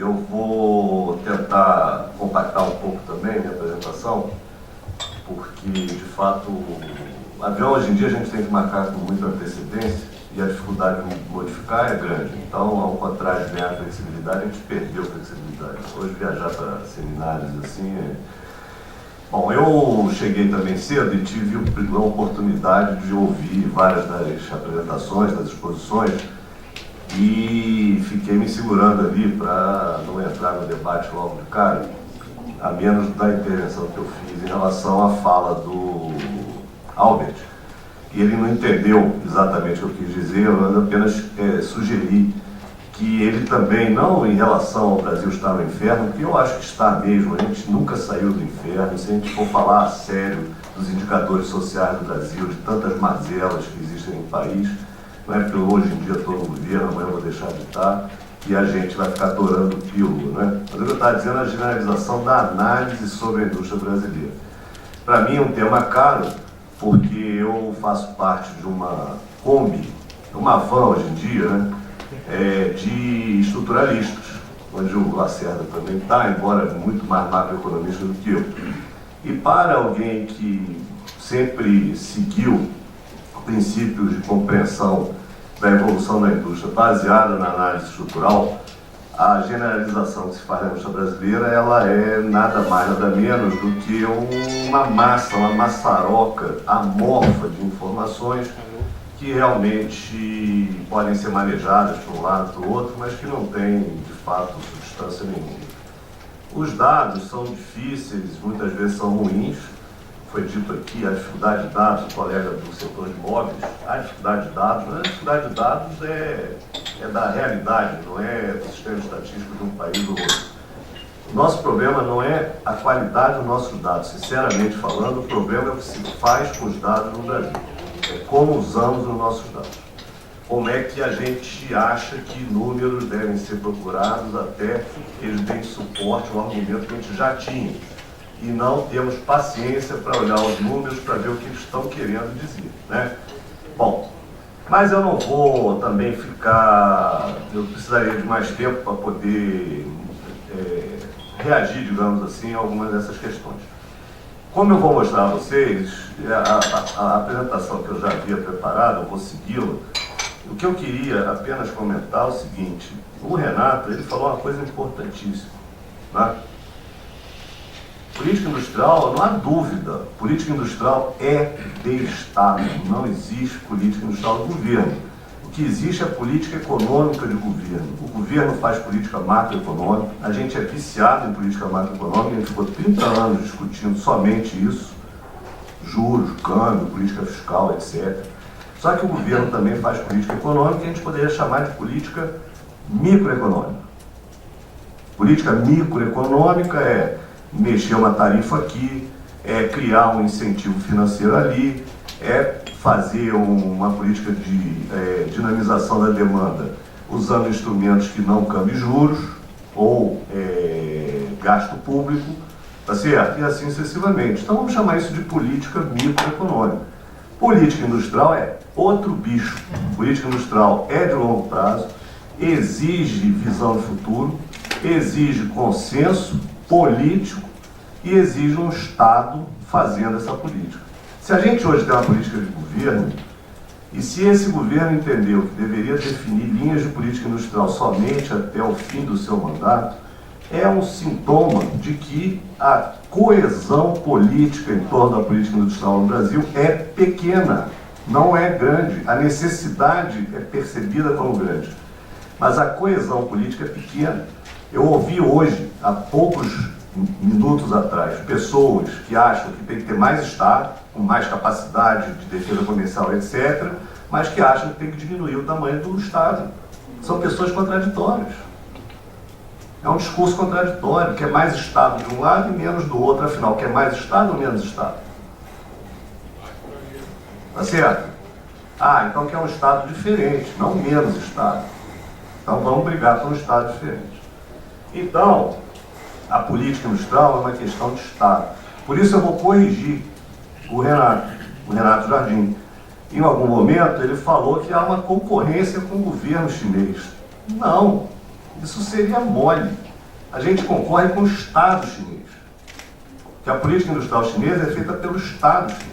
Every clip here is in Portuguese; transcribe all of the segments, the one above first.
eu vou tentar compactar um pouco também a minha apresentação, porque, de fato, o avião hoje em dia a gente tem que marcar com muita antecedência e a dificuldade de modificar é grande. Então, ao contrário de ganhar flexibilidade, a gente perdeu flexibilidade. Hoje, viajar para seminários assim é... Bom, eu cheguei também cedo e tive a oportunidade de ouvir várias das apresentações, das exposições, e fiquei me segurando ali para não entrar no debate logo de cara, a menos da intervenção que eu fiz em relação à fala do Albert. E ele não entendeu exatamente o que eu quis dizer, eu apenas sugeri que ele também, não em relação ao Brasil estar no inferno, que eu acho que está mesmo, a gente nunca saiu do inferno, se a gente for falar a sério dos indicadores sociais do Brasil, de tantas mazelas que existem no país, não é porque hoje em dia estou no governo, amanhã eu vou deixar de estar, e a gente vai ficar adorando o pílula, né? Mas o que eu estava dizendo é a generalização da análise sobre a indústria brasileira. Para mim é um tema caro, porque eu faço parte de uma Kombi, uma van hoje em dia, né? De estruturalistas, onde o Lacerda também está, embora muito mais macroeconomista do que eu. E para alguém que sempre seguiu princípios de compreensão da evolução da indústria baseada na análise estrutural, a generalização que se faz na indústria brasileira, ela é nada mais, nada menos do que uma massa, uma maçaroca amorfa de informações que realmente podem ser manejadas para um lado para o outro, mas que não têm, de fato, substância nenhuma. Os dados são difíceis, muitas vezes são ruins. Foi dito aqui a dificuldade de dados, o colega do setor de imóveis, a dificuldade de dados, mas a dificuldade de dados é da realidade, não é do sistema estatístico de um país ou outro. O nosso problema não é a qualidade dos nossos dados, sinceramente falando, o problema é o que se faz com os dados no Brasil. É como usamos os nossos dados. Como é que a gente acha que números devem ser procurados até que eles deem suporte ao argumento que a gente já tinha. E não temos paciência para olhar os números para ver o que eles estão querendo dizer, né? Bom, mas eu não vou também ficar... Eu precisaria de mais tempo para poder reagir, digamos assim, a algumas dessas questões. Como eu vou mostrar a vocês, a apresentação que eu já havia preparado, eu vou segui-la. O que eu queria apenas comentar é o seguinte: o Renato, ele falou uma coisa importantíssima, né? Política industrial, não há dúvida, política industrial é de Estado, não existe política industrial do governo. O que existe é política econômica de governo. O governo faz política macroeconômica, a gente é viciado em política macroeconômica, a gente ficou 30 anos discutindo somente isso, juros, câmbio, política fiscal, etc. Só que o governo também faz política econômica, e a gente poderia chamar de política microeconômica. Política microeconômica é mexer uma tarifa aqui, é criar um incentivo financeiro ali, é fazer uma política de dinamização da demanda usando instrumentos que não câmbio juros ou gasto público, tá certo? E assim sucessivamente. Então vamos chamar isso de política microeconômica. Política industrial é outro bicho. Política industrial é de longo prazo, exige visão de futuro, exige consenso político e exige um Estado fazendo essa política. Se a gente hoje tem uma política de governo, e se esse governo entendeu que deveria definir linhas de política industrial somente até o fim do seu mandato, é um sintoma de que a coesão política em torno da política industrial no Brasil é pequena, não é grande. A necessidade é percebida como grande, mas a coesão política é pequena. Eu ouvi hoje, há poucos minutos atrás, pessoas que acham que tem que ter mais Estado, com mais capacidade de defesa comercial, etc., mas que acham que tem que diminuir o tamanho do Estado. São pessoas contraditórias. É um discurso contraditório, quer mais Estado de um lado e menos do outro, afinal, quer mais Estado ou menos Estado? Tá certo? Ah, então quer um Estado diferente, não menos Estado. Então vamos brigar por um Estado diferente. Então, a política industrial é uma questão de Estado. Por isso eu vou corrigir o Renato Jardim. Em algum momento ele falou que há uma concorrência com o governo chinês. Não, isso seria mole. a gente concorre com o Estado chinês. Que a política industrial chinesa é feita pelo Estado chinês.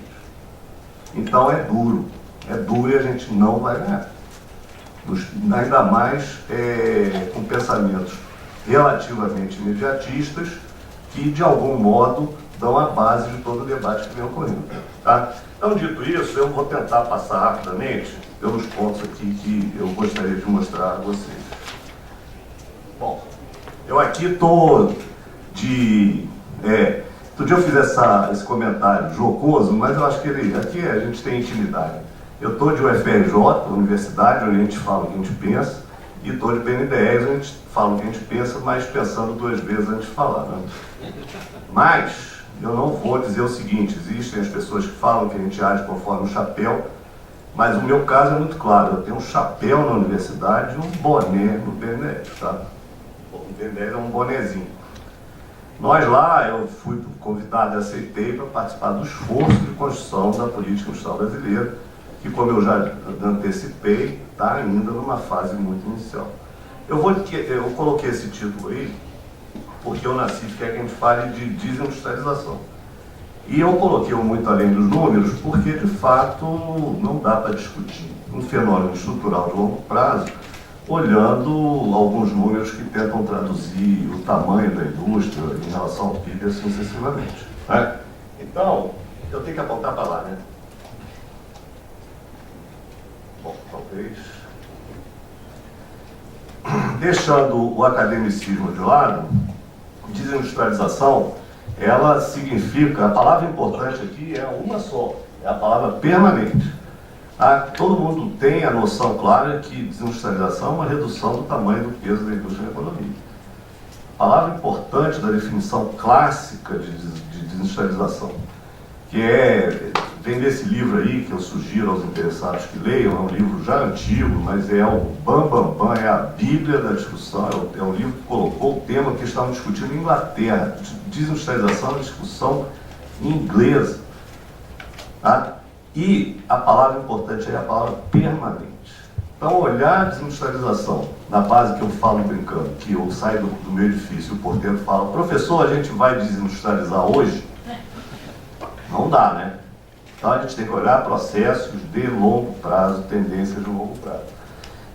Então é duro e a gente não vai ganhar. Ainda mais com pensamentos relativamente imediatistas que, de algum modo, dão a base de todo o debate que vem ocorrendo. Tá? Então, dito isso, eu vou tentar passar rapidamente pelos pontos aqui que eu gostaria de mostrar a vocês. Bom, eu aqui estou de... outro dia eu fiz esse comentário jocoso, mas eu acho que aqui a gente tem intimidade. Eu estou de UFRJ, universidade, onde a gente fala o que a gente pensa, e estou de BNDES, onde a gente fala o que a gente pensa, mas pensando 2 vezes antes de falar. Né? Mas eu não vou dizer o seguinte: existem as pessoas que falam que a gente age conforme o chapéu, mas o meu caso é muito claro. Eu tenho um chapéu na universidade e um boné no BNDES. Tá? O BNDES é um bonezinho. Nós lá, eu fui convidado e aceitei para participar do esforço de construção da política industrial brasileira, que, como eu já antecipei, está ainda numa fase muito inicial. Eu coloquei esse título aí porque eu nasci e quer que a gente fale de desindustrialização. E eu coloquei o muito além dos números porque, de fato, não dá para discutir um fenômeno estrutural de longo prazo olhando alguns números que tentam traduzir o tamanho da indústria em relação ao PIB assim sucessivamente. Né? Então, eu tenho que apontar para lá, né? Bom, talvez... Deixando o academicismo de lado, desindustrialização, ela significa, a palavra importante aqui é uma só, é a palavra permanente. Todo mundo tem a noção clara que desindustrialização é uma redução do tamanho do peso da indústria na economia. A palavra importante da definição clássica de desindustrialização, que vem desse livro aí, que eu sugiro aos interessados que leiam, é um livro já antigo, mas é o bam, é a bíblia da discussão, é um livro que colocou o tema que estavam discutindo em Inglaterra. Desindustrialização é uma discussão inglesa. Tá? E a palavra importante é a palavra permanente. Então, olhar a desindustrialização, na base que eu falo brincando, que eu saio do meu edifício e o porteiro fala: professor, a gente vai desindustrializar hoje? Não dá, né? Então a gente tem que olhar processos de longo prazo, tendências de longo prazo.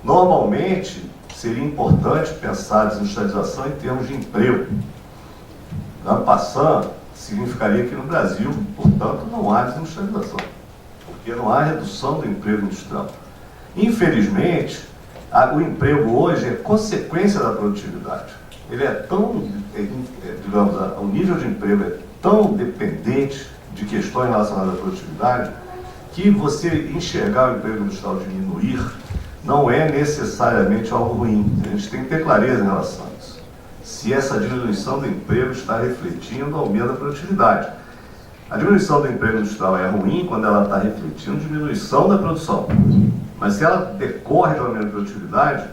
Normalmente, seria importante pensar a desindustrialização em termos de emprego. En passant, significaria que no Brasil, portanto, não há desindustrialização, porque não há redução do emprego industrial. Infelizmente, o emprego hoje é consequência da produtividade. Ele é tão, digamos, o nível de emprego é tão dependente de questões relacionadas à produtividade, que você enxergar o emprego industrial diminuir não é necessariamente algo ruim. A gente tem que ter clareza em relação a isso. Se essa diminuição do emprego está refletindo o aumento da produtividade. A diminuição do emprego industrial é ruim quando ela está refletindo diminuição da produção. Mas se ela decorre do aumento da produtividade,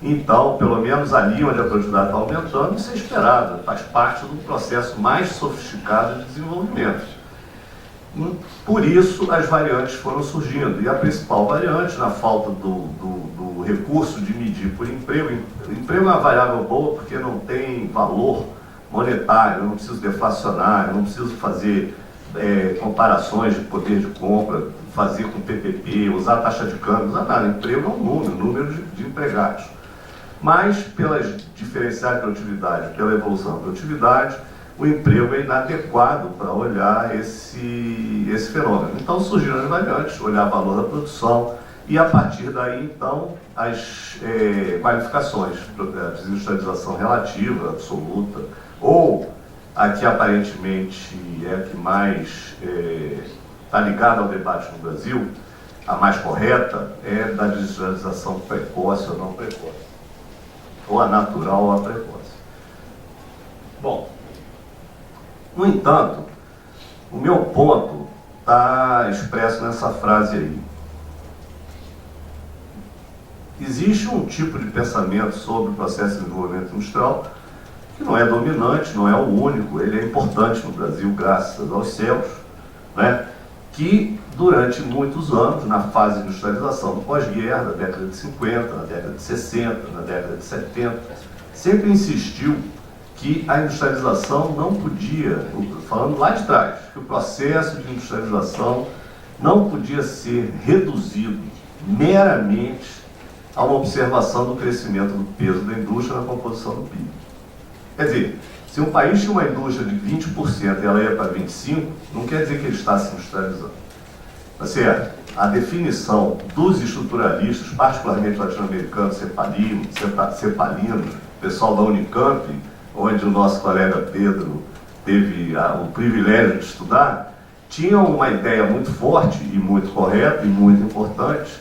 então, pelo menos ali onde a produtividade está aumentando, isso é esperado, faz parte do processo mais sofisticado de desenvolvimento. Por isso, as variantes foram surgindo. E a principal variante, na falta do recurso de medir por emprego, o emprego é uma variável boa porque não tem valor monetário, eu não preciso deflacionar, eu não preciso fazer comparações de poder de compra, fazer com PPP, usar taxa de câmbio, usar nada. Emprego é um número de empregados. Mas, pelas diferenciais de produtividade, pela evolução da produtividade, o emprego é inadequado para olhar esse fenômeno. Então surgiram as variantes, olhar o valor da produção e, a partir daí, então, as qualificações, a desindustrialização relativa, absoluta, ou a que aparentemente é a que mais está ligada ao debate no Brasil, a mais correta, é da desindustrialização precoce ou não precoce, ou a natural ou a precoce. Bom, no entanto, o meu ponto está expresso nessa frase aí. Existe um tipo de pensamento sobre o processo de desenvolvimento industrial que não é dominante, não é o único, ele é importante no Brasil, graças aos céus, né? Que durante muitos anos, na fase de industrialização do pós-guerra, da década de 50, na década de 60, na década de 70, sempre insistiu que a industrialização não podia, falando lá de trás, que o processo de industrialização não podia ser reduzido meramente a uma observação do crescimento do peso da indústria na composição do PIB. Quer dizer, se um país tinha uma indústria de 20% e ela ia para 25%, não quer dizer que ele está se industrializando. Tá certo? A definição dos estruturalistas, particularmente latino-americanos, cepalinos, pessoal da Unicamp, onde o nosso colega Pedro teve o privilégio de estudar, tinham uma ideia muito forte e muito correta e muito importante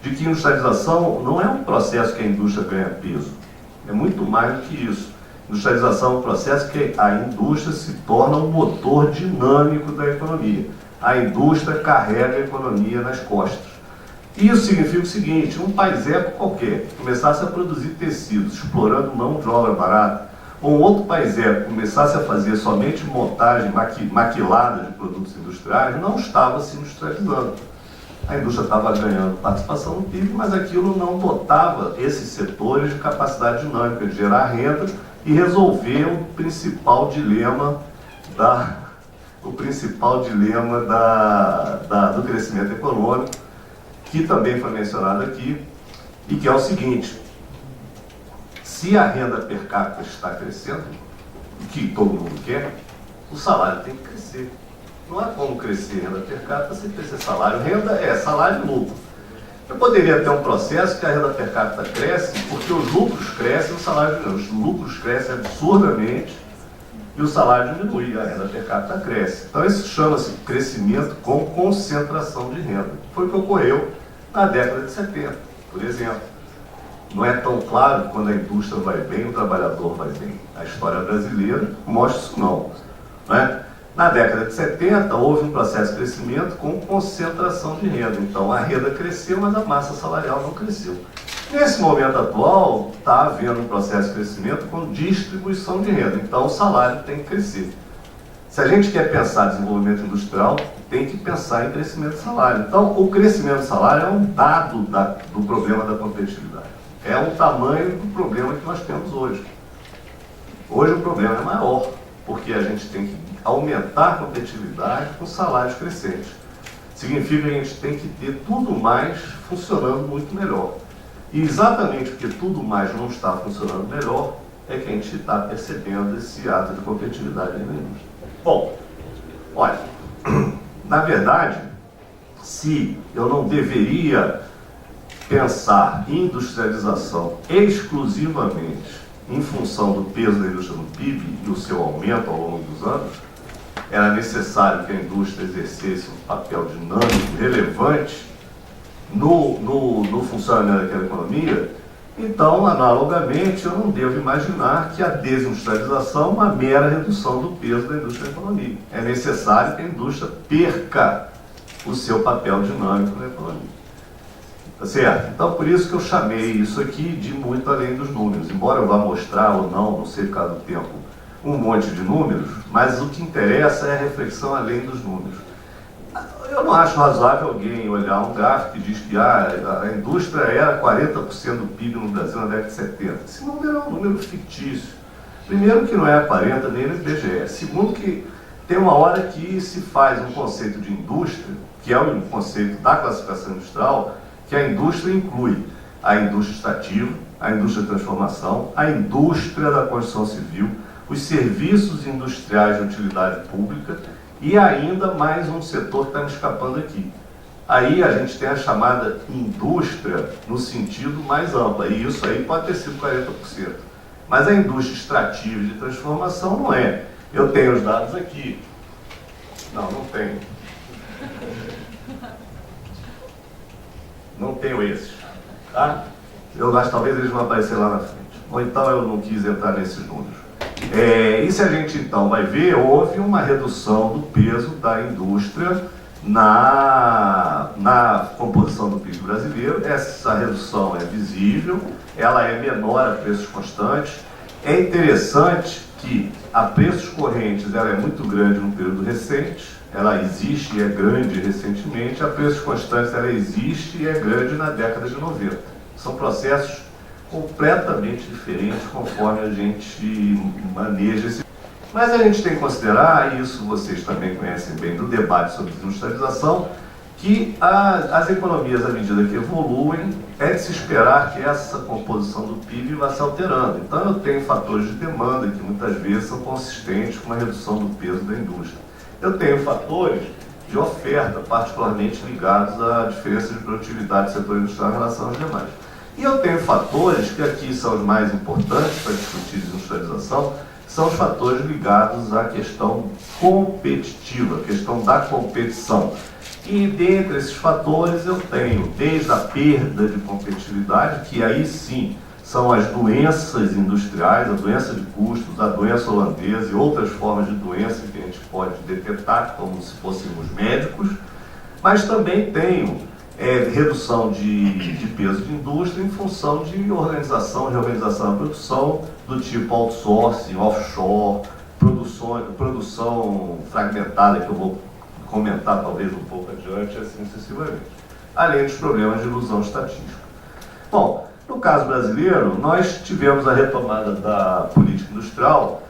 de que industrialização não é um processo que a indústria ganha peso. É muito mais do que isso. Industrialização é um processo que a indústria se torna um motor dinâmico da economia. A indústria carrega a economia nas costas. Isso significa o seguinte: um paiseco qualquer começasse a produzir tecidos explorando mão de obra barata, ou um outro paiseco começasse a fazer somente montagem maquilada de produtos industriais, não estava se industrializando. A indústria estava ganhando participação no PIB, mas aquilo não dotava esses setores de capacidade dinâmica de gerar renda e resolver o principal dilema do crescimento econômico, que também foi mencionado aqui, e que é o seguinte: se a renda per capita está crescendo, o que todo mundo quer, o salário tem que crescer. Não há como crescer renda per capita sem crescer salário. Renda é salário e lucro. Eu poderia ter um processo que a renda per capita cresce porque os lucros crescem e o salário diminui. Os lucros crescem absurdamente e o salário diminui, a renda per capita cresce. Então isso chama-se crescimento com concentração de renda. Foi o que ocorreu na década de 70, por exemplo. Não é tão claro que quando a indústria vai bem, o trabalhador vai bem. A história brasileira mostra isso não. Né? Na década de 70, houve um processo de crescimento com concentração de renda. Então, a renda cresceu, mas a massa salarial não cresceu. Nesse momento atual, está havendo um processo de crescimento com distribuição de renda. Então, o salário tem que crescer. Se a gente quer pensar em desenvolvimento industrial, tem que pensar em crescimento de salário. Então, o crescimento do salário é um dado do problema da competitividade. É o tamanho do problema que nós temos hoje. Hoje o problema é maior, porque a gente tem que aumentar a competitividade com salários crescentes. Significa que a gente tem que ter tudo mais funcionando muito melhor. E exatamente porque tudo mais não está funcionando melhor, é que a gente está percebendo esse ato de competitividade na indústria. Bom, olha, na verdade, se eu não deveria pensar em industrialização exclusivamente em função do peso da indústria no PIB e o seu aumento ao longo dos anos, era necessário que a indústria exercesse um papel dinâmico, relevante no funcionamento daquela economia. Então, analogamente, eu não devo imaginar que a desindustrialização é uma mera redução do peso da indústria na economia. É necessário que a indústria perca o seu papel dinâmico na economia. Tá certo? Então, por isso que eu chamei isso aqui de muito além dos números. Embora eu vá mostrar ou não sei por causa do tempo, um monte de números, mas o que interessa é a reflexão além dos números. Eu não acho razoável alguém olhar um gráfico que diz que a indústria era 40% do PIB no Brasil na década de 70. Esse número é um número fictício. Primeiro que não é 40% nem no IBGE. Segundo que tem uma hora que se faz um conceito de indústria, que é o conceito da classificação industrial, que a indústria inclui a indústria extrativa, a indústria de transformação, a indústria da construção civil, os serviços industriais de utilidade pública e ainda mais um setor que está me escapando aqui. Aí a gente tem a chamada indústria no sentido mais amplo, e isso aí pode ter sido 40%. Mas a indústria extrativa de transformação não é. Eu tenho os dados aqui. Não tenho. Não tenho esses, tá? Eu acho que talvez eles vão aparecer lá na frente. Ou então eu não quis entrar nesses números. E se a gente então vai ver, houve uma redução do peso da indústria na composição do PIB brasileiro. Essa redução é visível, ela é menor a preços constantes. É interessante que a preços correntes ela é muito grande no período recente, ela existe e é grande recentemente. A preços constantes ela existe e é grande na década de 90. São processos completamente diferentes conforme a gente maneja esse. Mas a gente tem que considerar, e isso vocês também conhecem bem do debate sobre desindustrialização, que as economias, à medida que evoluem, é de se esperar que essa composição do PIB vá se alterando. Então eu tenho fatores de demanda que muitas vezes são consistentes com a redução do peso da indústria. Eu tenho fatores de oferta, particularmente ligados à diferença de produtividade do setor industrial em relação aos demais. E eu tenho fatores que aqui são os mais importantes para discutir desindustrialização, são os fatores ligados à questão competitiva, a questão da competição. E dentre esses fatores eu tenho desde a perda de competitividade, que aí sim são as doenças industriais, a doença de custos, a doença holandesa e outras formas de doença que a gente pode detectar como se fôssemos médicos, mas também tenho redução de peso de indústria em função de reorganização da produção do tipo outsourcing, offshore, produção fragmentada, que eu vou comentar talvez um pouco adiante, assim sucessivamente. Além dos problemas de ilusão estatística. Bom, no caso brasileiro, nós tivemos a retomada da política industrial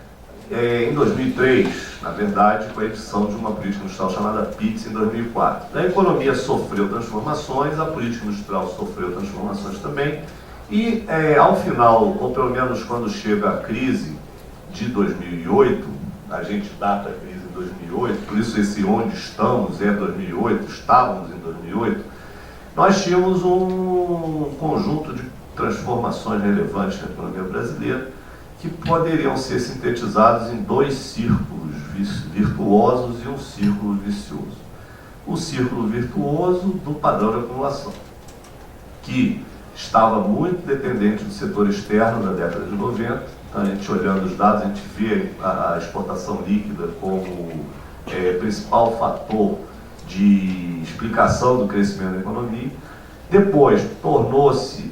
em 2003, na verdade, com a edição de uma política industrial chamada PITS em 2004. A economia sofreu transformações, a política industrial sofreu transformações também, e ao final, ou pelo menos quando chega a crise de 2008, a gente data a crise em 2008, por isso esse onde estamos é 2008, estávamos em 2008, nós tínhamos um conjunto de transformações relevantes na economia brasileira que poderiam ser sintetizados em dois círculos virtuosos e um círculo vicioso. O círculo virtuoso do padrão de acumulação, que estava muito dependente do setor externo da década de 90. Então, a gente olhando os dados, a gente vê a exportação líquida como principal fator de explicação do crescimento da economia. Depois, tornou-se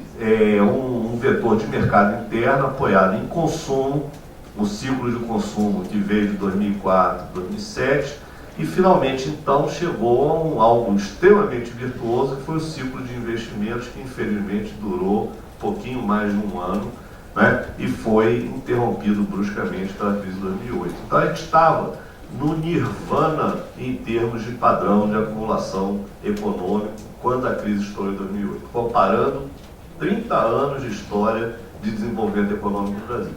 um vetor de mercado interno apoiado em consumo, o ciclo de consumo que veio de 2004, 2007, e finalmente, então, chegou a algo extremamente virtuoso, que foi o ciclo de investimentos, que infelizmente durou um pouquinho mais de um ano, né, e foi interrompido bruscamente pela crise de 2008. Então, a gente estava no nirvana em termos de padrão de acumulação econômica quando a crise estourou em 2008, comparando 30 anos de história de desenvolvimento econômico no Brasil.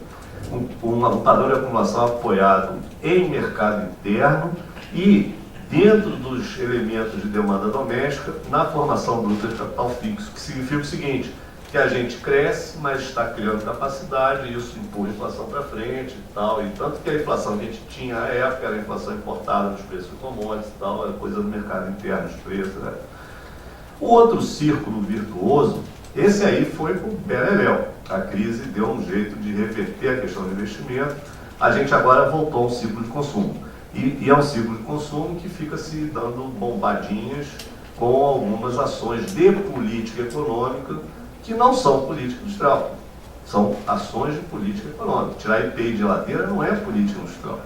Um padrão de acumulação apoiado em mercado interno e dentro dos elementos de demanda doméstica na formação bruta de capital fixo, que significa o seguinte, que a gente cresce, mas está criando capacidade, e isso empurra a inflação para frente e tal, e tanto que a inflação que a gente tinha na época era a inflação importada dos preços de commodities e tal, era coisa do mercado interno, os preços, né? O outro círculo virtuoso, esse aí foi com o beleléu. A crise deu um jeito de reverter a questão do investimento, a gente agora voltou a um ciclo de consumo. E é um ciclo de consumo que fica se dando bombadinhas com algumas ações de política econômica que não são política industrial, são ações de política econômica. Tirar IPI de geladeira não é política industrial.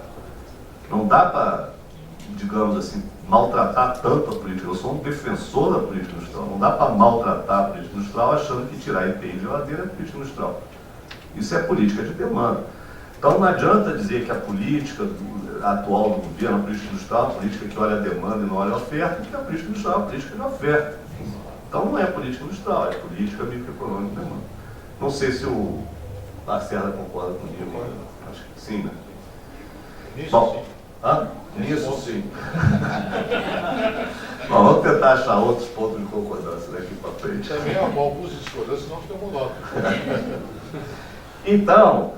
Não dá para, digamos assim, maltratar tanto a política. Eu sou um defensor da política industrial. Não dá para maltratar a política industrial achando que tirar IPI de geladeira é política industrial. Isso é política de demanda. Então não adianta dizer que a política atual do governo, a política industrial, a política que olha a demanda e não olha a oferta, porque a política industrial é a política de oferta. Então não é política industrial, é política microeconômica de demanda. Não sei se o Lacerda concorda comigo, acho que sim, né? Nisso bom, sim. Nisso sim. Bom, vamos tentar achar outros pontos de concordância daqui para frente. Também é uma alguns discordâncias, senão fica monótono. Então,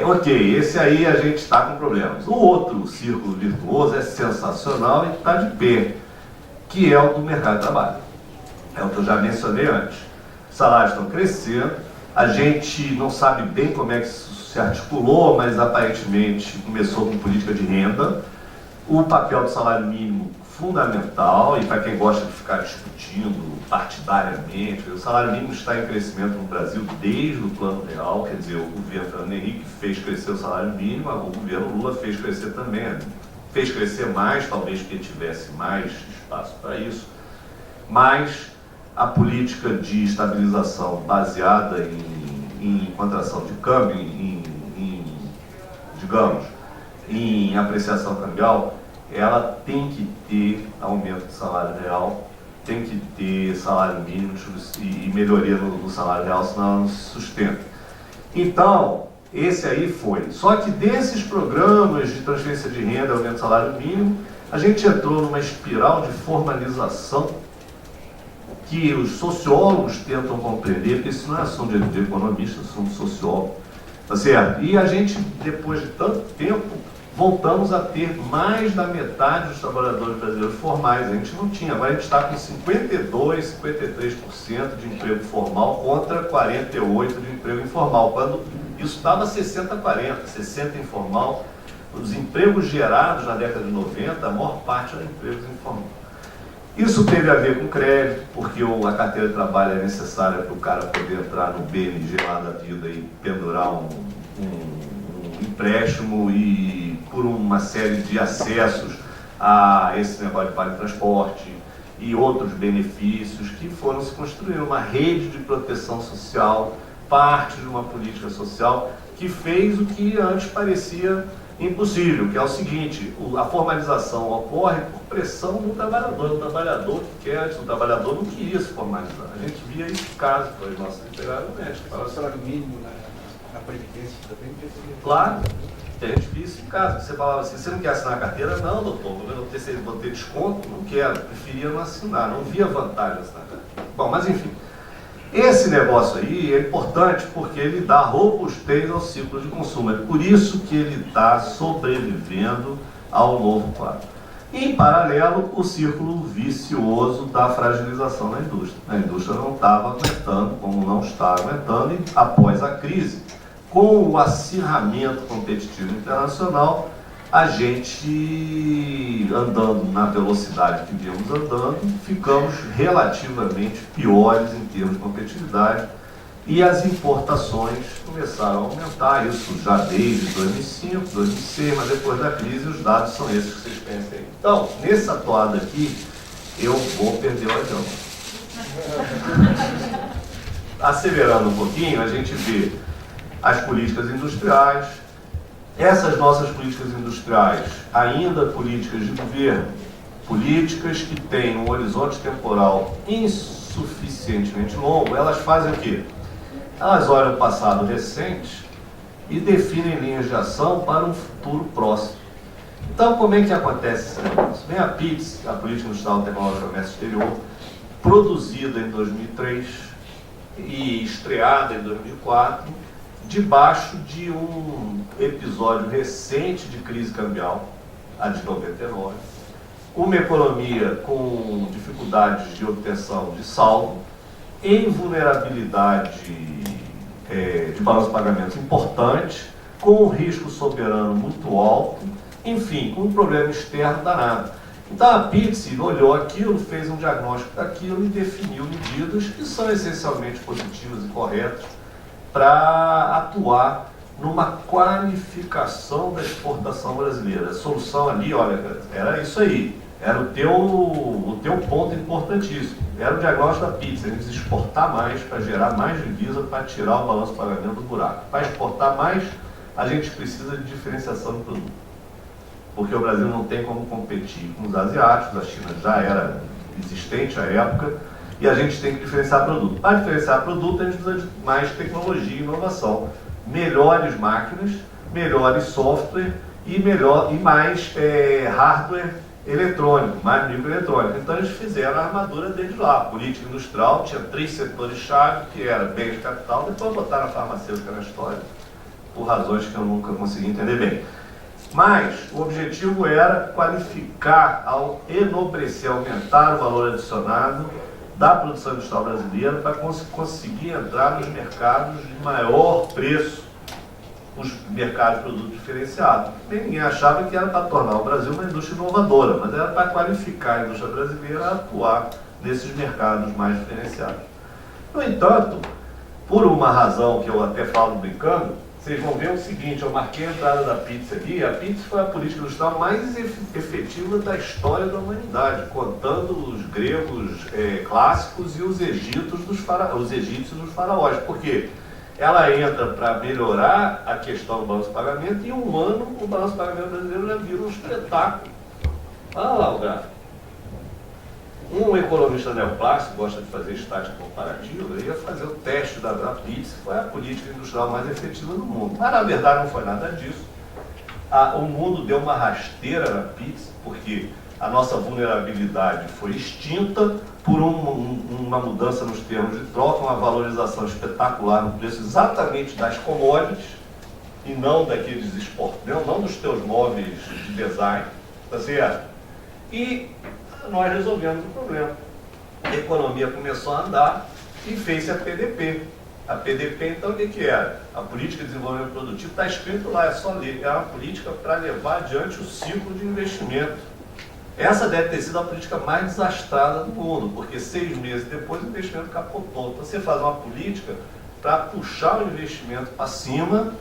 ok, esse aí a gente está com problemas. O outro círculo virtuoso é sensacional e está de pé, que é o do mercado de trabalho. É o que eu já mencionei antes. Os salários estão crescendo, a gente não sabe bem como é que isso se articulou, mas aparentemente começou com política de renda. O papel do salário mínimo fundamental, e para quem gosta de ficar discutindo partidariamente, o salário mínimo está em crescimento no Brasil desde o Plano Real, quer dizer, o governo Fernando Henrique fez crescer o salário mínimo, o governo Lula fez crescer também, fez crescer mais, talvez porque tivesse mais espaço para isso, mas a política de estabilização baseada em contração de câmbio, digamos, em apreciação cambial, ela tem que ter aumento de salário real, tem que ter salário mínimo e melhoria no salário real, senão ela não se sustenta. Então, esse aí foi. Só que desses programas de transferência de renda, aumento do salário mínimo, a gente entrou numa espiral de formalização que os sociólogos tentam compreender, porque isso não é assunto de economista, é assunto de sociólogo. Tá certo? E a gente, depois de tanto tempo, voltamos a ter mais da metade dos trabalhadores brasileiros formais. A gente não tinha, agora a gente está com 52, 53% de emprego formal contra 48% de emprego informal, quando isso estava 60-40, 60% informal. Os empregos gerados na década de 90, a maior parte eram empregos informais. Isso teve a ver com crédito, porque a carteira de trabalho é necessária para o cara poder entrar no BNG lá da vida e pendurar um empréstimo e por uma série de acessos a esse negócio de vale transporte e outros benefícios que foram se construindo, uma rede de proteção social, parte de uma política social que fez o que antes parecia impossível, que é o seguinte: a formalização ocorre por pressão do trabalhador. O trabalhador que quer, antes o trabalhador não queria se formalizar. A gente via isso em casa com as nossas empregadas domésticas. O salário mínimo na Previdência também? Claro, a gente via isso em casa. Você falava assim: você não quer assinar a carteira? Não, doutor, vou ter desconto? Não quero, preferia não assinar, não via vantagem assinar a carteira. Bom, mas enfim. Esse negócio aí é importante porque ele dá robustez ao ciclo de consumo. É por isso que ele está sobrevivendo ao novo quadro. Em paralelo, o círculo vicioso da fragilização da indústria. A indústria não estava aguentando, como não está aguentando, e após a crise, com o acirramento competitivo internacional, a gente, andando na velocidade que viemos andando, ficamos relativamente piores em termos de competitividade e as importações começaram a aumentar, isso já desde 2005, 2006, mas depois da crise os dados são esses que vocês conhecem aí. Então, nessa toada aqui, eu vou perder o avião. Acelerando um pouquinho, a gente vê as políticas industriais. Essas nossas políticas industriais, ainda políticas de governo, políticas que têm um horizonte temporal insuficientemente longo, elas fazem o quê? Elas olham o passado recente e definem linhas de ação para um futuro próximo. Então, como é que acontece esse negócio? Vem a PITS, a Política Industrial Tecnológica e Comércio Exterior, produzida em 2003 e estreada em 2004, debaixo de um episódio recente de crise cambial, a de 99, uma economia com dificuldades de obtenção de saldo, em vulnerabilidade de balanço de pagamentos importante, com um risco soberano muito alto, enfim, com um problema externo danado. Então a PITS olhou aquilo, fez um diagnóstico daquilo e definiu medidas que são essencialmente positivas e corretas para atuar numa qualificação da exportação brasileira. A solução ali, olha, era isso aí. Era o teu ponto importantíssimo. Era o diagnóstico da PITS. A gente exportar mais para gerar mais divisa, para tirar o balanço de pagamento do buraco. Para exportar mais, a gente precisa de diferenciação do produto. Porque o Brasil não tem como competir com os asiáticos, a China já era existente à época, e a gente tem que diferenciar produto. Para diferenciar produto, a gente precisa de mais tecnologia e inovação. Melhores máquinas, melhores software e mais hardware eletrônico, mais microeletrônico. Então eles fizeram a armadura desde lá. A política industrial tinha 3 setores-chave, que era bem de capital, depois botaram a farmacêutica na história, por razões que eu nunca consegui entender bem. Mas o objetivo era qualificar, ao enobrecer, aumentar o valor adicionado da produção industrial brasileira para conseguir entrar nos mercados de maior preço, os mercados de produto diferenciado. Ninguém achava que era para tornar o Brasil uma indústria inovadora, mas era para qualificar a indústria brasileira a atuar nesses mercados mais diferenciados. No entanto, por uma razão que eu até falo brincando, vocês vão ver o seguinte, eu marquei a entrada da PITS aqui, a PITS foi a política industrial mais efetiva da história da humanidade, contando os gregos clássicos e os egípcios dos faraós. Por quê? Ela entra para melhorar a questão do balanço de pagamento e em um ano o balanço de pagamento brasileiro já vira um espetáculo. Olha lá o gráfico. Um economista neoclássico gosta de fazer estática comparativa, ele ia fazer o teste da PITS, que foi a política industrial mais efetiva do mundo. Mas na verdade não foi nada disso. O mundo deu uma rasteira na PITS, porque a nossa vulnerabilidade foi extinta por uma mudança nos termos de troca, uma valorização espetacular no preço exatamente das commodities e não daqueles não dos teus móveis de design, tá certo? E nós resolvemos o problema. A economia começou a andar e fez-se a PDP. A PDP, então, o que era? A Política de Desenvolvimento Produtivo, está escrito lá, é só ler. É uma política para levar adiante o ciclo de investimento. Essa deve ter sido a política mais desastrada do mundo, porque 6 meses depois o investimento capotou. Então, você faz uma política para puxar o investimento para cima,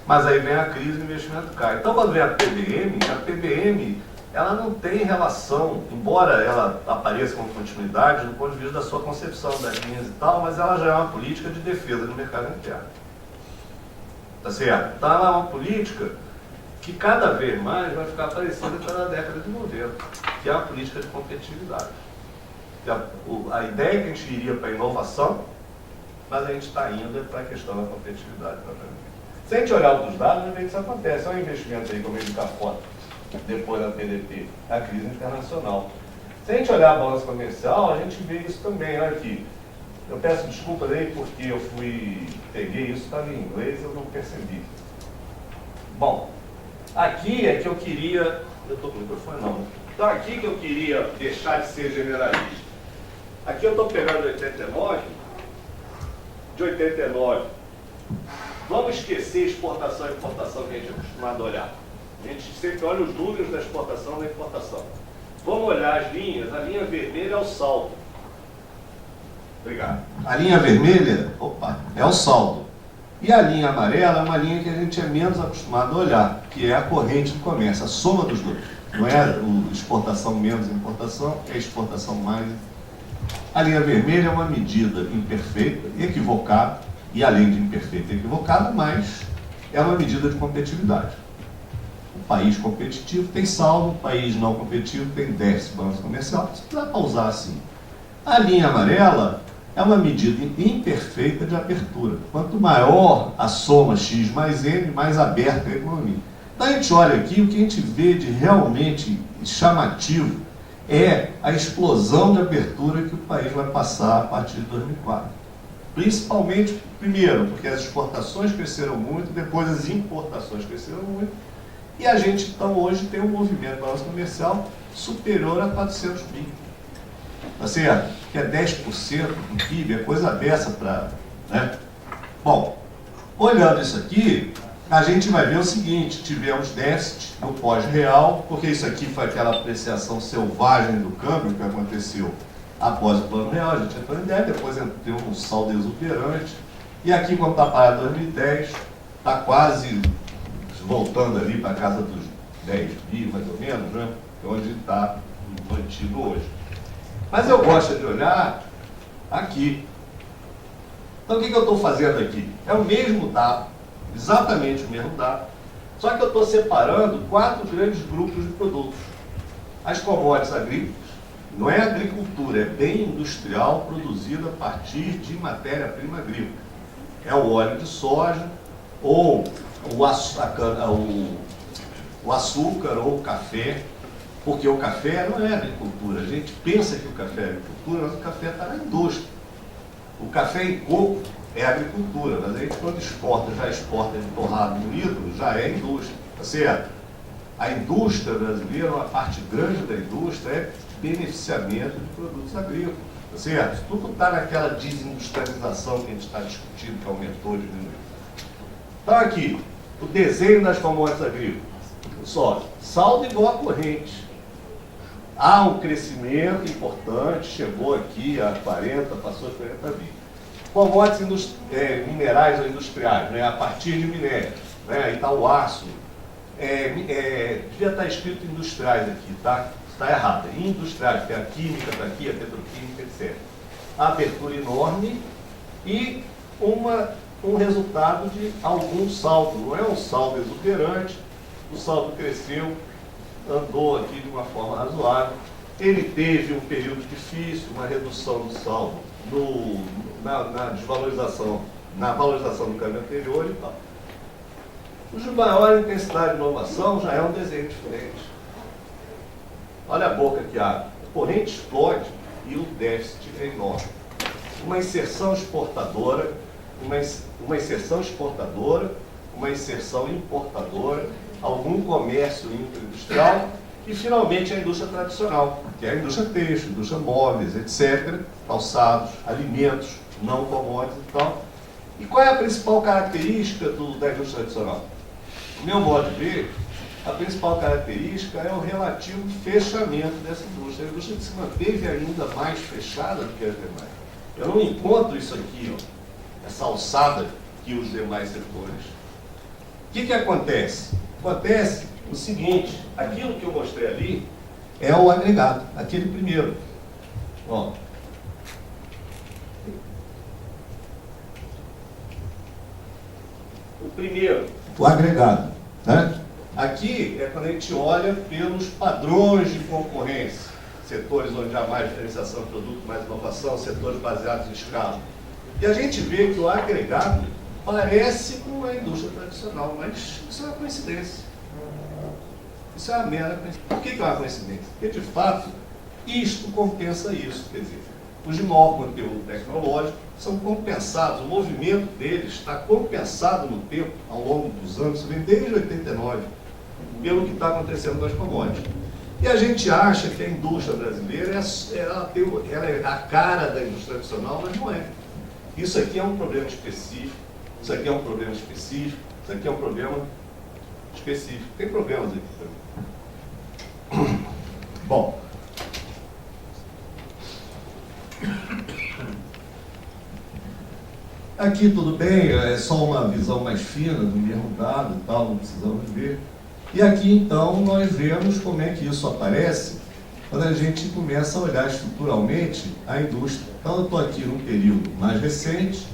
mas aí vem a crise e o investimento cai. Então, quando vem a PBM, ela não tem relação, embora ela apareça como continuidade do ponto de vista da sua concepção das linhas e tal, mas ela já é uma política de defesa do mercado interno. Tá certo? Então ela é uma política que cada vez mais vai ficar parecida com a da década de 90, que é a política de competitividade. A ideia é que a gente iria para a inovação, mas a gente está indo para a questão da competitividade. Se a gente olhar outros dados, a gente vê que isso acontece. É um investimento aí, como ele está fora, depois da PDP, a crise internacional. Se a gente olhar a balança comercial, a gente vê isso também. Olha aqui, eu peço desculpas aí porque eu peguei isso, estava em inglês, eu não percebi. Bom, aqui é que eu queria, eu estou com o microfone não, então aqui que eu queria deixar de ser generalista. Aqui eu estou pegando de 89, vamos esquecer exportação e importação que a gente é acostumado a olhar. A gente sempre olha os números da exportação e da importação. Vamos olhar as linhas. A linha vermelha é o saldo. Obrigado. A linha vermelha, é o saldo. E a linha amarela é uma linha que a gente é menos acostumado a olhar, que é a corrente do comércio, a soma dos dois. Não é exportação menos importação, é exportação mais. A linha vermelha é uma medida imperfeita, equivocada, e além de imperfeita e equivocada, mas é uma medida de competitividade. O país competitivo tem saldo, o país não competitivo tem déficit de balanço comercial. Isso dá para usar assim. A linha amarela é uma medida imperfeita de abertura. Quanto maior a soma X mais M, mais aberta é a economia. Então a gente olha aqui, o que a gente vê de realmente chamativo é a explosão de abertura que o país vai passar a partir de 2004. Principalmente, primeiro, porque as exportações cresceram muito, depois as importações cresceram muito, e a gente, então, hoje tem um movimento balanço comercial superior a 400 bi. Tá certo? Que é 10% do PIB, é coisa dessa para... Né? Bom, olhando isso aqui, a gente vai ver o seguinte, tivemos déficit no pós-real, porque isso aqui foi aquela apreciação selvagem do câmbio que aconteceu após o plano real, a gente entrou em déficit, depois entrou um saldo exuberante, e aqui, quando está parado em 2010, está quase voltando ali para a casa dos 10 bi, mais ou menos, né? Onde está mantido hoje. Mas eu gosto de olhar aqui. Então o que eu estou fazendo aqui? É o mesmo dado, exatamente o mesmo dado, só que eu estou separando 4 grandes grupos de produtos. As commodities agrícolas, não é agricultura, é bem industrial produzido a partir de matéria-prima agrícola. É o óleo de soja, ou o açúcar, ou o café, porque o café não é agricultura. A gente pensa que o café é agricultura, mas o café está na indústria. O café em coco é agricultura, mas a gente quando exporta, já exporta de torrado moído, já é indústria, tá certo? A indústria brasileira, uma parte grande da indústria é beneficiamento de produtos agrícolas, tá certo? Tudo está naquela desindustrialização que a gente está discutindo, que aumentou, diminuiu. Então aqui, o desenho das commodities agrícolas, só, saldo igual a corrente. Há um crescimento importante, chegou aqui a 40, passou a 40 bi. commodities minerais ou industriais, né, a partir de minério, né, e tal, o aço. Devia estar escrito industriais aqui, tá? Está errado. Industriais, porque a química está aqui, a petroquímica, etc. A abertura enorme e um resultado de algum saldo. Não é um saldo exuberante, o saldo cresceu, andou aqui de uma forma razoável. Ele teve um período difícil, uma redução do saldo na desvalorização, na valorização do câmbio anterior e tal. O de maior intensidade de inovação já é um desenho diferente. Olha a boca que abre. A corrente explode e o déficit é enorme. Uma inserção exportadora, uma inserção importadora, algum comércio intraindustrial e, finalmente, a indústria tradicional, que é a indústria têxtil, indústria móveis, etc., calçados, alimentos, não commodities e tal. E qual é a principal característica da indústria tradicional? No meu modo de ver, a principal característica é o relativo fechamento dessa indústria. A indústria se manteve ainda mais fechada do que as demais. Eu não encontro isso aqui, ó, essa alçada que os demais setores. O que acontece? Acontece o seguinte, aquilo que eu mostrei ali é o agregado, aquele primeiro. Ó. O primeiro, o agregado, né? Aqui é quando a gente olha pelos padrões de concorrência, setores onde há mais diferenciação de produto, mais inovação, setores baseados em escala. E a gente vê que o agregado parece com a indústria tradicional, mas isso é uma coincidência. Isso é uma mera coincidência. Por que é uma coincidência? Porque, de fato, isto compensa isso. Quer dizer, os de maior conteúdo tecnológico são compensados, o movimento deles está compensado no tempo, ao longo dos anos, isso vem desde 89, pelo que está acontecendo nas commodities. E a gente acha que a indústria brasileira ela é a cara da indústria tradicional, mas não é. Isso aqui é um problema específico, isso aqui é um problema específico, isso aqui é um problema específico. Tem problemas aqui também. Bom. Aqui tudo bem, é só uma visão mais fina do mesmo dado e tal, não precisamos ver. E aqui então nós vemos como é que isso aparece quando a gente começa a olhar estruturalmente a indústria. Então eu estou aqui num período mais recente,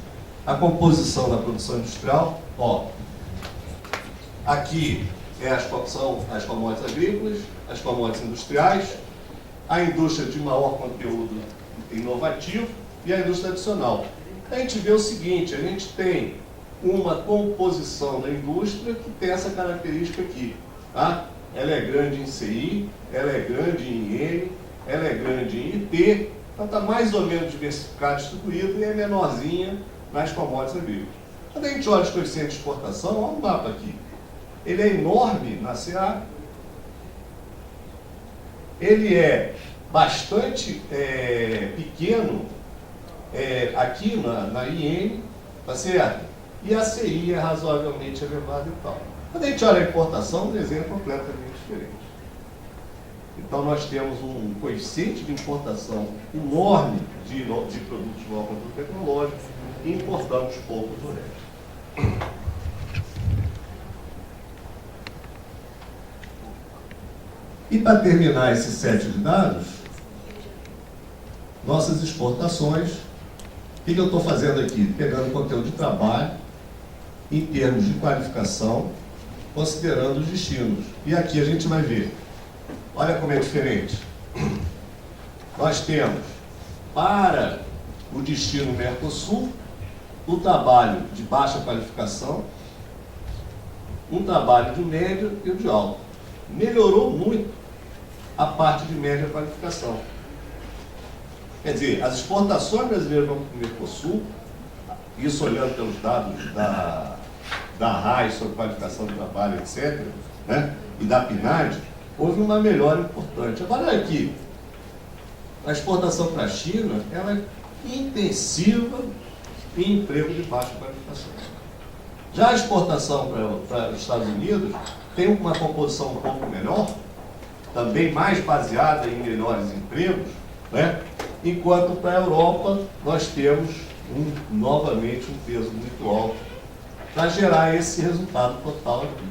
a composição da produção industrial, ó, aqui são as commodities agrícolas, as commodities industriais, a indústria de maior conteúdo inovativo e a indústria tradicional. A gente vê o seguinte, a gente tem uma composição da indústria que tem essa característica aqui. Tá? Ela é grande em CI, ela é grande em IN, ela é grande em IT, então está mais ou menos diversificada, distribuída e é menorzinha nas commodities agrícolas. Quando a gente olha os coeficientes de exportação, olha o mapa aqui. Ele é enorme na CA, ele é bastante pequeno aqui na IN, tá certo? E a CI é razoavelmente elevada e tal. Quando a gente olha a importação, o desenho é completamente diferente. Então nós temos um coeficiente de importação enorme de produtos de maior conteúdo tecnológico e importamos pouco do resto. E para terminar esse set de dados, nossas exportações, o que eu estou fazendo aqui? Pegando conteúdo de trabalho, em termos de qualificação, considerando os destinos. E aqui a gente vai ver, olha como é diferente. Nós temos, para o destino Mercosul, o trabalho de baixa qualificação, um trabalho de médio e o de alto. Melhorou muito a parte de média qualificação. Quer dizer, as exportações brasileiras vão para o Mercosul, isso olhando pelos dados da RAI sobre qualificação de trabalho, etc., né? E da PNAD, houve uma melhora importante. Agora, olha aqui, a exportação para a China, ela é intensiva em emprego de baixa qualificação. Já a exportação para os Estados Unidos tem uma composição um pouco melhor, também mais baseada em melhores empregos, né? Enquanto para a Europa nós temos novamente um peso muito alto para gerar esse resultado total aqui.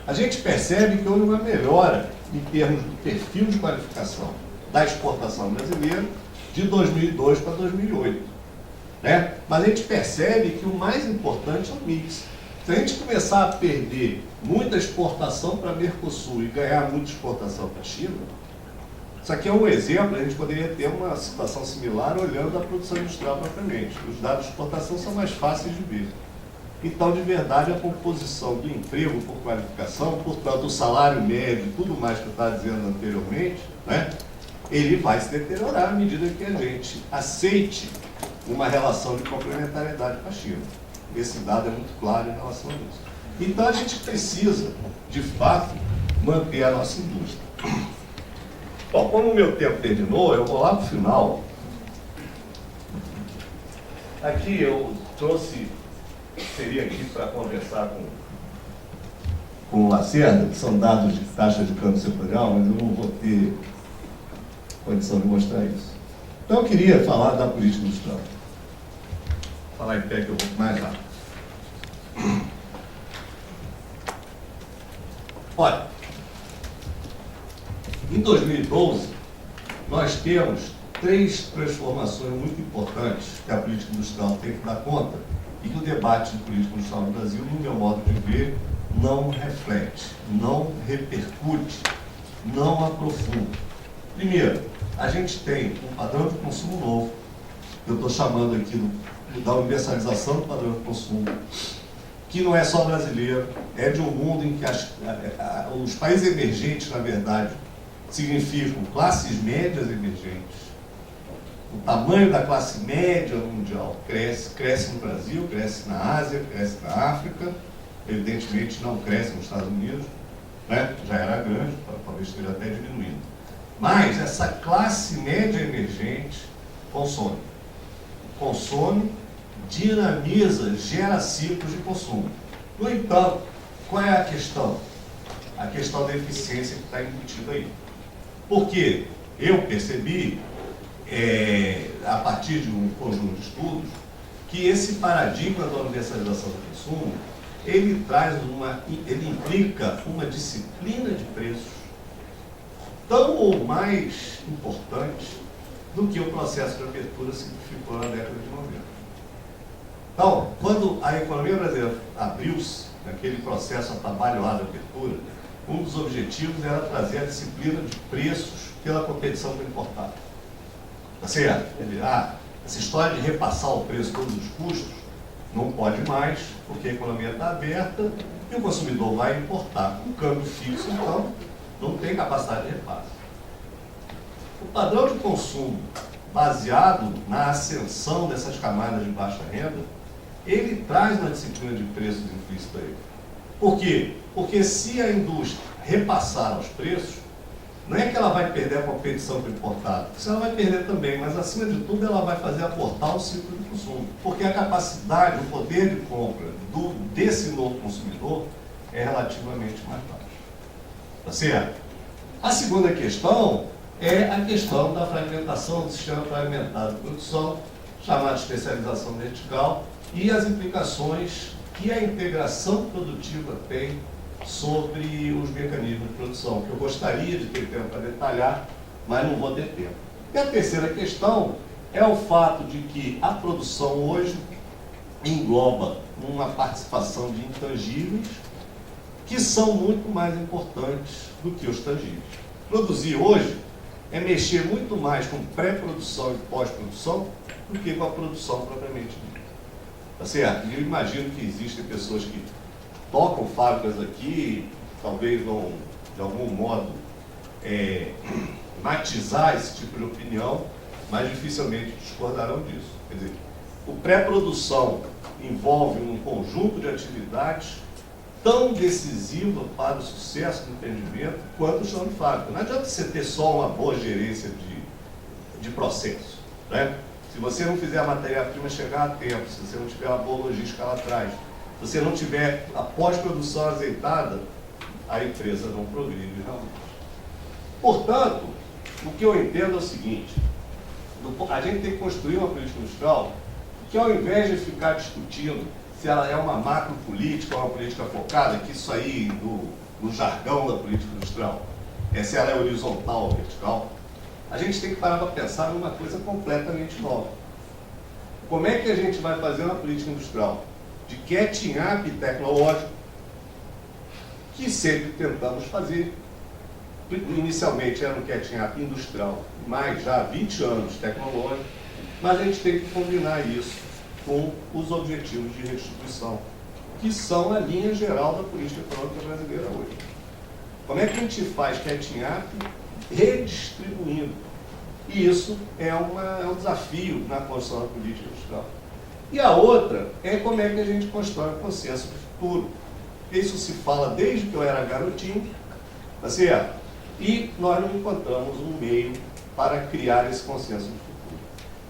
A gente percebe que houve uma melhora em termos do perfil de qualificação da exportação brasileira de 2002 para 2008. Né? Mas a gente percebe que o mais importante é o mix. Se a gente começar a perder muita exportação para Mercosul e ganhar muita exportação para a China, isso aqui é um exemplo, a gente poderia ter uma situação similar olhando a produção industrial propriamente. Os dados de exportação são mais fáceis de ver. Então, de verdade, a composição do emprego por qualificação, portanto, o salário médio, tudo mais que eu estava dizendo anteriormente, né, ele vai se deteriorar à medida que a gente aceite uma relação de complementariedade com a China. Esse dado é muito claro em relação a isso. Então, a gente precisa, de fato, manter a nossa indústria. Bom, como o meu tempo terminou, eu vou lá para o final. Aqui eu trouxe, seria aqui para conversar com o Lacerda, que são dados de taxa de câmbio setorial, mas eu não vou ter condição de mostrar isso. Então eu queria falar da política industrial. Vou falar em pé que eu vou mais rápido. Olha, em 2012, nós temos 3 transformações muito importantes que a política industrial tem que dar conta e que o debate de política industrial no Brasil, no meu modo de ver, não reflete, não repercute, não aprofunda. Primeiro, a gente tem um padrão de consumo novo, que eu estou chamando aqui da universalização do padrão de consumo, que não é só brasileiro, é de um mundo em que os países emergentes, na verdade, significam classes médias emergentes. O tamanho da classe média mundial cresce no Brasil, cresce na Ásia, cresce na África, evidentemente não cresce nos Estados Unidos, né? Já era grande, talvez esteja até diminuindo. Mas essa classe média emergente consome, dinamiza, gera ciclos de consumo. No entanto, qual é a questão? A questão da eficiência que está embutida aí. Porque eu percebi, a partir de um conjunto de estudos, que esse paradigma da universalização do consumo, ele implica uma disciplina de preços tão ou mais importante do que o processo de abertura simplificou na década de 90. Então, quando a economia brasileira abriu-se, naquele processo atabalhoado de abertura, um dos objetivos era trazer a disciplina de preços pela competição com o importado. Tá certo? Essa história de repassar o preço todos os custos não pode mais, porque a economia está aberta e o consumidor vai importar. Um câmbio fixo, então, não tem capacidade de repasse. O padrão de consumo baseado na ascensão dessas camadas de baixa renda, ele traz uma disciplina de preços implícita aí. Por quê? Porque se a indústria repassar os preços, não é que ela vai perder a competição com o importado, isso ela vai perder também, mas acima de tudo ela vai fazer aportar o ciclo de consumo, porque a capacidade, o poder de compra desse novo consumidor é relativamente mais baixo. Tá certo? A segunda questão é a questão da fragmentação do sistema fragmentado de produção, chamada de especialização vertical, e as implicações que a integração produtiva tem sobre os mecanismos de produção, que eu gostaria de ter tempo para detalhar, mas não vou ter tempo. E a terceira questão é o fato de que a produção hoje engloba uma participação de intangíveis que são muito mais importantes do que os tangíveis. Produzir hoje é mexer muito mais com pré-produção e pós-produção do que com a produção propriamente dita. Tá certo? E eu imagino que existem pessoas que tocam fábricas aqui, talvez vão, de algum modo, matizar esse tipo de opinião, mas dificilmente discordarão disso. Quer dizer, o pré-produção envolve um conjunto de atividades tão decisiva para o sucesso do empreendimento quanto o chão de fábrica. Não adianta você ter só uma boa gerência de processo, né? Se você não fizer a matéria-prima chegar a tempo, se você não tiver uma boa logística lá atrás, se você não tiver a pós-produção azeitada, a empresa não progride realmente. Portanto, o que eu entendo é o seguinte: a gente tem que construir uma política industrial que ao invés de ficar discutindo se ela é uma macropolítica ou uma política focada, que isso aí, no jargão da política industrial, se ela é horizontal ou vertical, a gente tem que parar para pensar numa coisa completamente nova. Como é que a gente vai fazer uma política industrial de catching up tecnológico, que sempre tentamos fazer? Inicialmente era um catching up industrial, mas já há 20 anos tecnológico, mas a gente tem que combinar isso com os objetivos de redistribuição, que são a linha geral da política econômica brasileira hoje. Como é que a gente faz catching up redistribuindo? E isso é um desafio na construção da política industrial. E a outra é como é que a gente constrói o consenso de futuro. Isso se fala desde que eu era garotinho, tá certo? E nós não encontramos um meio para criar esse consenso de futuro.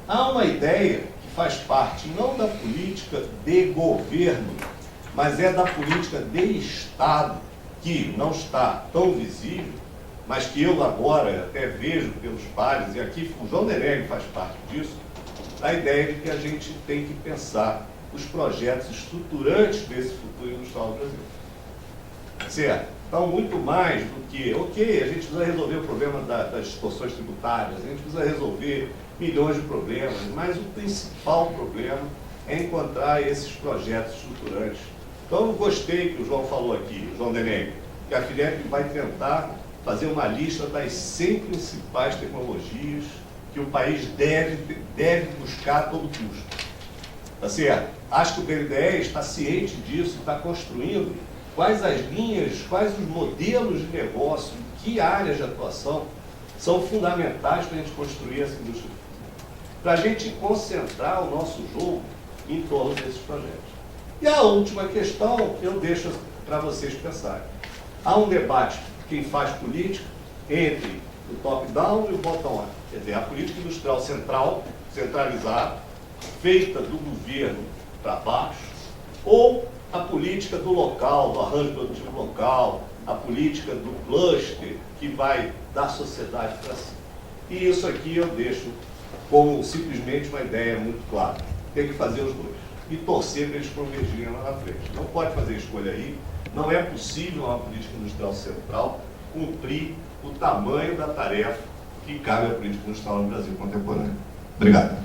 Há uma ideia que faz parte não da política de governo, mas é da política de Estado, que não está tão visível, mas que eu agora até vejo pelos pares, e aqui o João Denegri faz parte disso, a ideia de que a gente tem que pensar os projetos estruturantes desse futuro industrial do Brasil. Certo? Então, muito mais do que, ok, a gente precisa resolver o problema das distorções tributárias, a gente precisa resolver milhões de problemas, mas o principal problema é encontrar esses projetos estruturantes. Então, eu gostei que o João falou aqui, o João Denegri, que a FINEP vai tentar fazer uma lista das 100 principais tecnologias que o país deve buscar a todo custo. Tá certo? Acho que o BNDES está ciente disso, está construindo quais as linhas, quais os modelos de negócio, que áreas de atuação são fundamentais para a gente construir essa indústria. Para a gente concentrar o nosso jogo em torno desses projetos. E a última questão eu deixo para vocês pensarem. Há um debate, quem faz política, entre o top-down e o bottom-up. Quer dizer, a política industrial central, centralizada, feita do governo para baixo, ou a política do local, do arranjo produtivo local, a política do cluster, que vai da sociedade para cima. E isso aqui eu deixo como simplesmente uma ideia muito clara. Tem que fazer os dois. E torcer para eles convergirem lá na frente. Não pode fazer escolha aí. Não é possível uma política industrial central cumprir o tamanho da tarefa que cabe à política industrial no Brasil contemporâneo. Obrigado.